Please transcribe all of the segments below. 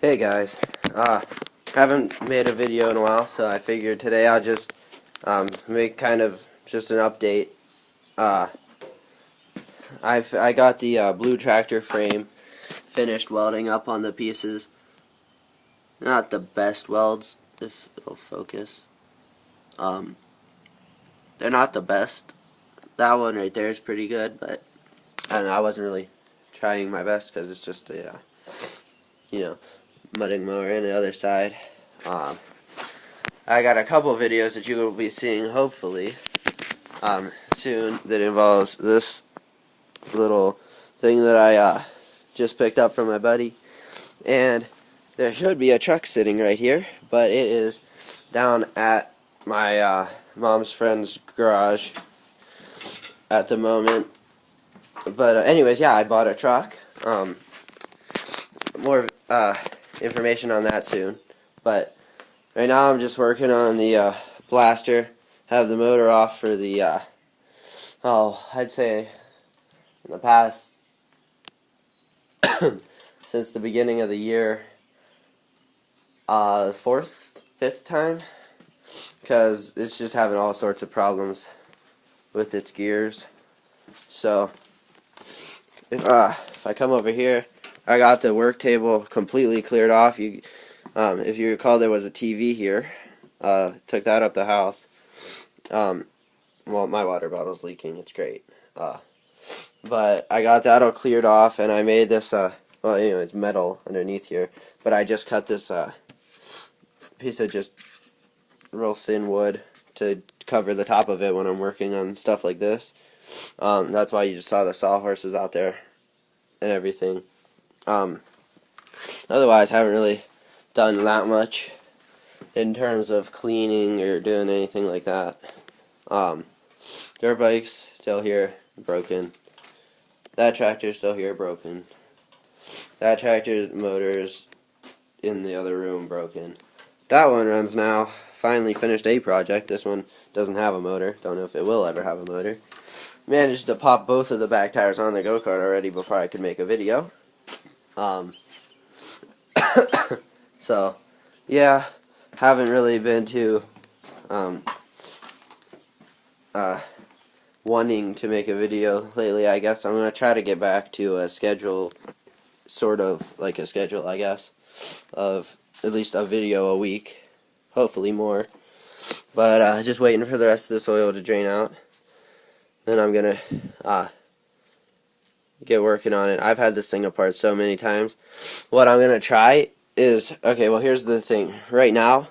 Hey guys, haven't made a video in a while, so I figured today I'll just make kind of just an update. I got the blue tractor frame finished welding up on the pieces. Not the best welds, if it'll focus. They're not the best. That one right there is pretty good, but I don't know, I wasn't really trying my best because it's just a mudding mower and the other side. I got a couple videos that you will be seeing hopefully soon that involves this little thing that I just picked up from my buddy, and there should be a truck sitting right here, but it is down at my mom's friend's garage at the moment. But anyways, yeah, I bought a truck. More information on that soon, but right now I'm just working on the blaster. Have the motor off for the I'd say in the past since the beginning of the year, fourth, fifth time, because it's just having all sorts of problems with its gears. So if I come over here, I got the work table completely cleared off. If you recall, there was a TV here. Took that up the house. Well, my water bottle's leaking. It's great. But I got that all cleared off, and I made this, well, it's metal underneath here, but I just cut this piece of just real thin wood to cover the top of it when I'm working on stuff like this. That's why you just saw the sawhorses out there and everything. Otherwise, I haven't really done that much in terms of cleaning or doing anything like that. Dirt bike's still here, broken. That tractor's still here, broken. That tractor's motor's in the other room, broken. That one runs now. Finally finished a project. This one doesn't have a motor. Don't know if it will ever have a motor. Managed to pop both of the back tires on the go-kart already before I could make a video. So, yeah, haven't really been too wanting to make a video lately. I guess I'm going to try to get back to a schedule, sort of like a schedule, I guess, of at least a video a week, hopefully more. But just waiting for the rest of this oil to drain out. Then I'm going to get working on it. I've had this thing apart so many times. What I'm going to try is, okay, well, here's the thing. Right now,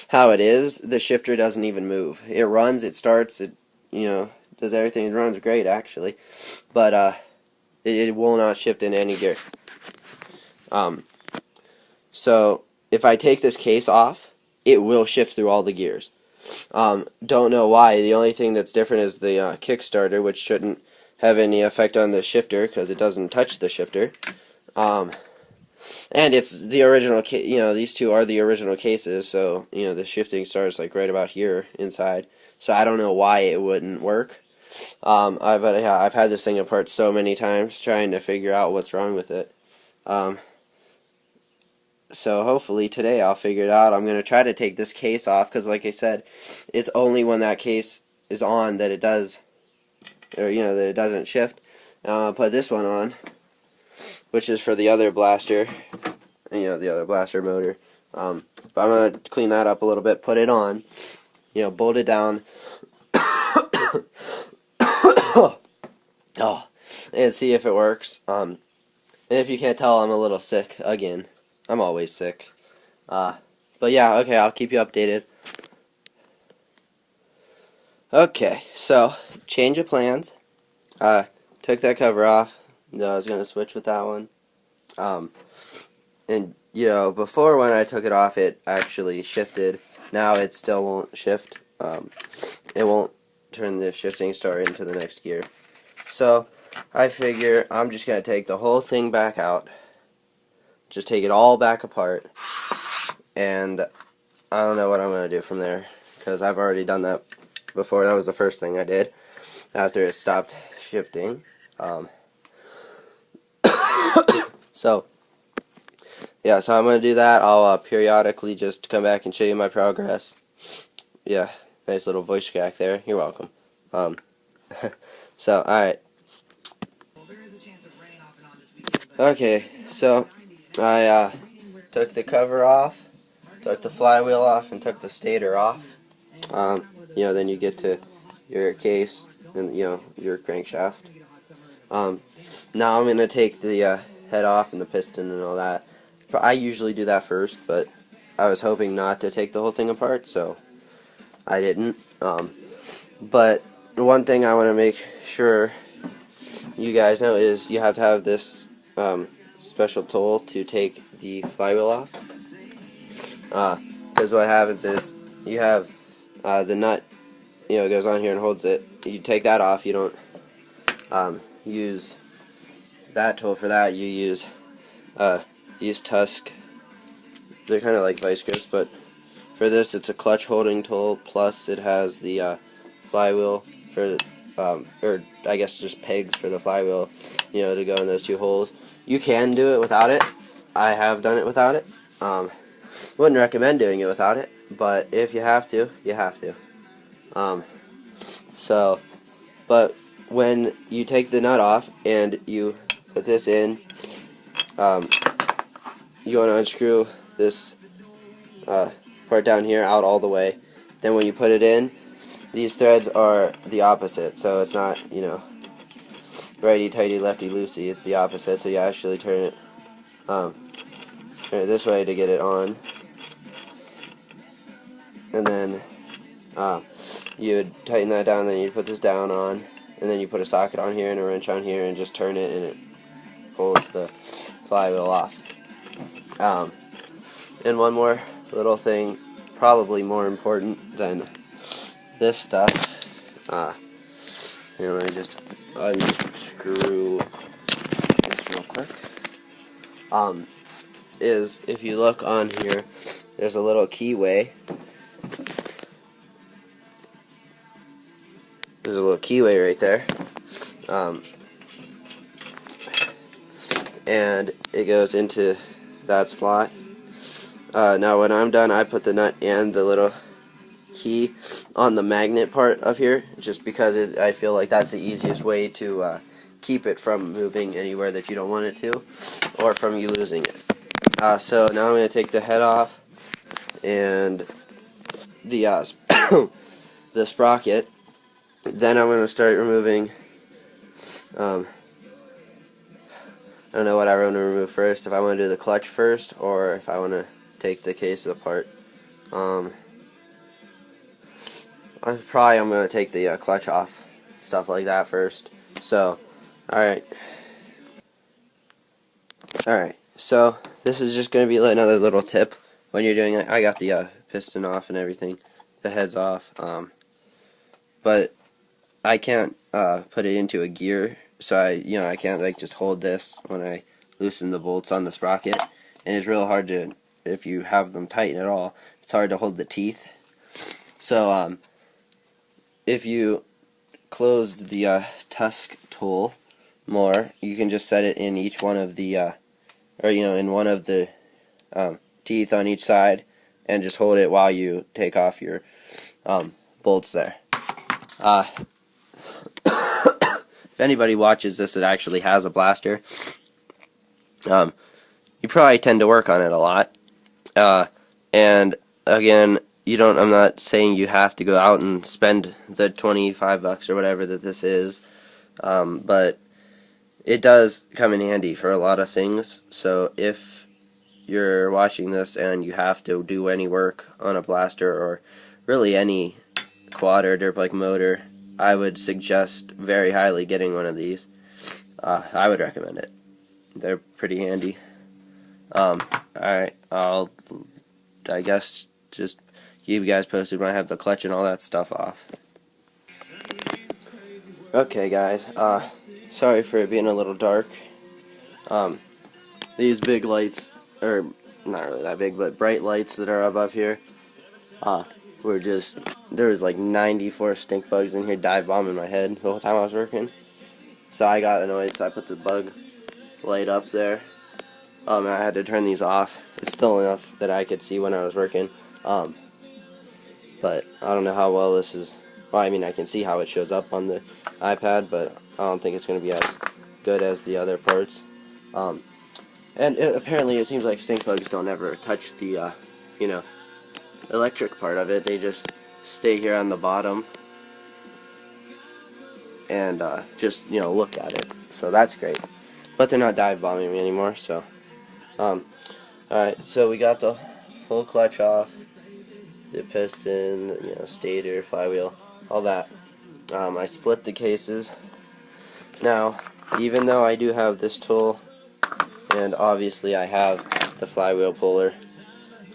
how it is, the shifter doesn't even move. It runs, it starts, it, does everything. It runs great, actually. But it will not shift in any gear. So if I take this case off, it will shift through all the gears. Don't know why. The only thing that's different is the Kickstarter, which shouldn't have any effect on the shifter because it doesn't touch the shifter. And it's the original, these two are the original cases, so, the shifting starts like right about here inside. So I don't know why it wouldn't work. But yeah, I've had this thing apart so many times trying to figure out what's wrong with it. So hopefully today I'll figure it out. I'm going to try to take this case off because, like I said, it's only when that case is on that it does, or that it doesn't shift. I'll put this one on, which is for the other blaster, the other blaster motor. But I'm going to clean that up a little bit, put it on, bolt it down, and see if it works. And if you can't tell, I'm a little sick again. I'm always sick. But yeah, okay, I'll keep you updated. Okay, so, change of plans. Took that cover off. I was going to switch with that one. And, before when I took it off, it actually shifted. Now it still won't shift. It won't turn the shifting star into the next gear. So, I figure I'm just going to take the whole thing back out. Just take it all back apart, and I don't know what I'm going to do from there, because I've already done that before. That was the first thing I did after it stopped shifting. So, yeah, so I'm going to do that. I'll periodically just come back and show you my progress. Yeah, nice little voice crack there. You're welcome. Um, so, alright. Okay, so I took the cover off, took the flywheel off, and took the stator off. Then you get to your case and, your crankshaft. Now I'm going to take the head off and the piston and all that. I usually do that first, but I was hoping not to take the whole thing apart, so I didn't. But one thing I want to make sure you guys know is you have to have this special tool to take the flywheel off. Because what happens is you have the nut, goes on here and holds it. You take that off. You don't use that tool for that. You use these tusk. They're kind of like vice grips, but for this it's a clutch holding tool. Plus it has the flywheel for, or I guess just pegs for the flywheel, to go in those two holes. You can do it without it. I have done it without it. Wouldn't recommend doing it without it, but if you have to, you have to. But when you take the nut off and you put this in, you want to unscrew this part down here out all the way. Then when you put it in, these threads are the opposite, so it's not, righty tighty lefty loosey. It's the opposite, so you actually turn it this way to get it on, and then you would tighten that down. Then you put this down on, and then you put a socket on here and a wrench on here, and just turn it, and it pulls the flywheel off. And one more little thing, probably more important than this stuff. Let me just unscrew this real quick. Is if you look on here, there's a little keyway. There's a little keyway right there. And it goes into that slot. Now when I'm done, I put the nut and the little key on the magnet part of here, just because I feel like that's the easiest way to keep it from moving anywhere that you don't want it to, or from you losing it. So now I'm going to take the head off and the the sprocket. Then I'm going to start removing. I don't know what I want to remove first. If I want to do the clutch first, or if I want to take the case apart. I'm going to take the clutch off, stuff like that first. So, alright. So this is just going to be another little tip when you're doing it. I got the piston off and everything, the head's off, but I can't put it into a gear, so I can't just hold this when I loosen the bolts on the sprocket, and it's real hard to, if you have them tight at all, it's hard to hold the teeth. So if you close the tusk tool more, you can just set it in each one of the in one of the teeth on each side, and just hold it while you take off your bolts there. If anybody watches this that actually has a blaster, you probably tend to work on it a lot. And again, I'm not saying you have to go out and spend the $25 or whatever that this is, but it does come in handy for a lot of things. So if you're watching this and you have to do any work on a blaster, or really any quad or dirt bike motor, I would suggest very highly getting one of these. I would recommend it. They're pretty handy. Alright, I guess just keep you guys posted when I have the clutch and all that stuff off. Okay guys, sorry for it being a little dark. These big lights, or not really that big, but bright lights that are above here, there was like 94 stink bugs in here dive bombing my head the whole time I was working. So I got annoyed, so I put the bug light up there. I had to turn these off. It's still enough that I could see when I was working. But I don't know how well this is. Well, I mean, I can see how it shows up on the iPad, but I don't think it's going to be as good as the other parts. And apparently it seems like stink bugs don't ever touch the, electric part of it. They just stay here on the bottom and just, look at it. So that's great. But they're not dive bombing me anymore, so. Alright, so we got the full clutch off, the piston, stator, flywheel, all that. I split the cases. Now, even though I do have this tool, and obviously I have the flywheel puller,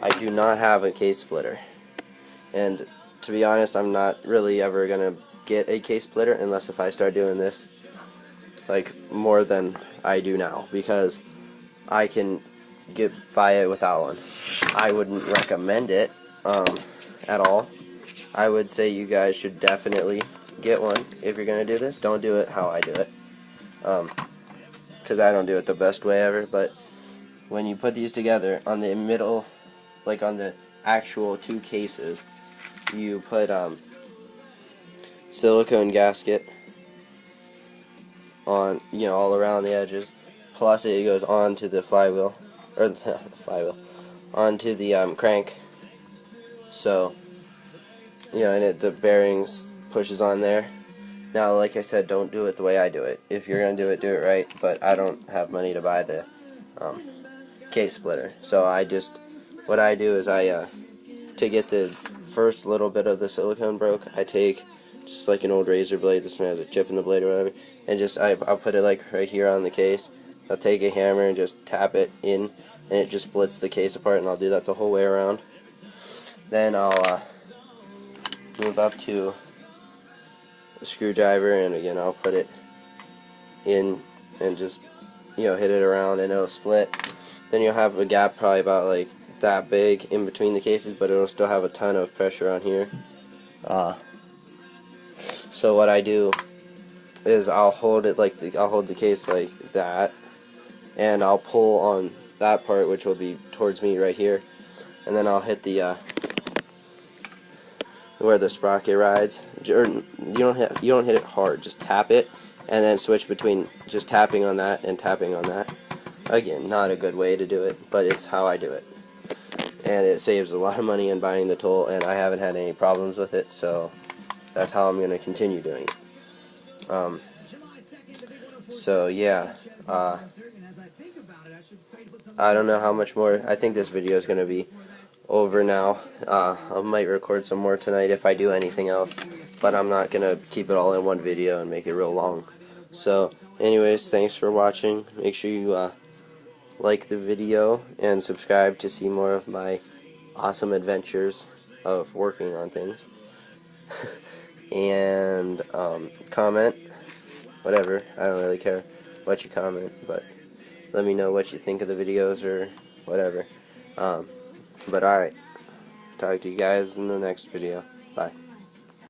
I do not have a case splitter. And to be honest, I'm not really ever going to get a case splitter unless if I start doing this like more than I do now, because I can get by it without one. I wouldn't recommend it at all. I would say you guys should definitely get one if you're going to do this. Don't do it how I do it, because I don't do it the best way ever. But when you put these together on the middle, like on the actual two cases, you put silicone gasket on, all around the edges, plus it goes onto the flywheel, or the flywheel, onto the crank. So, and the bearings pushes on there. Now, like I said, don't do it the way I do it. If you're gonna do it right. But I don't have money to buy the case splitter. So what I do is to get the first little bit of the silicone broke, I take just like an old razor blade. This one has a chip in the blade or whatever, and I'll put it like right here on the case. I'll take a hammer and just tap it in, and it just splits the case apart, and I'll do that the whole way around. Then I'll move up to a screwdriver, and again I'll put it in and just hit it around, and it'll split. Then you'll have a gap probably about like that big in between the cases, but it'll still have a ton of pressure on here. So what I do is I'll hold the case like that, and I'll pull on that part, which will be towards me right here, and then I'll hit the where the sprocket rides. Or you don't hit it hard, just tap it, and then switch between just tapping on that and tapping on that. Again, not a good way to do it, but it's how I do it, and it saves a lot of money in buying the tool, and I haven't had any problems with it, so that's how I'm going to continue doing it. So yeah, I don't know how much more. I think this video is going to be over now. I might record some more tonight if I do anything else, but I'm not going to keep it all in one video and make it real long. So anyways, thanks for watching. Make sure you like the video and subscribe to see more of my awesome adventures of working on things. And comment, whatever. I don't really care what you comment, but let me know what you think of the videos or whatever. But alright, talk to you guys in the next video. Bye.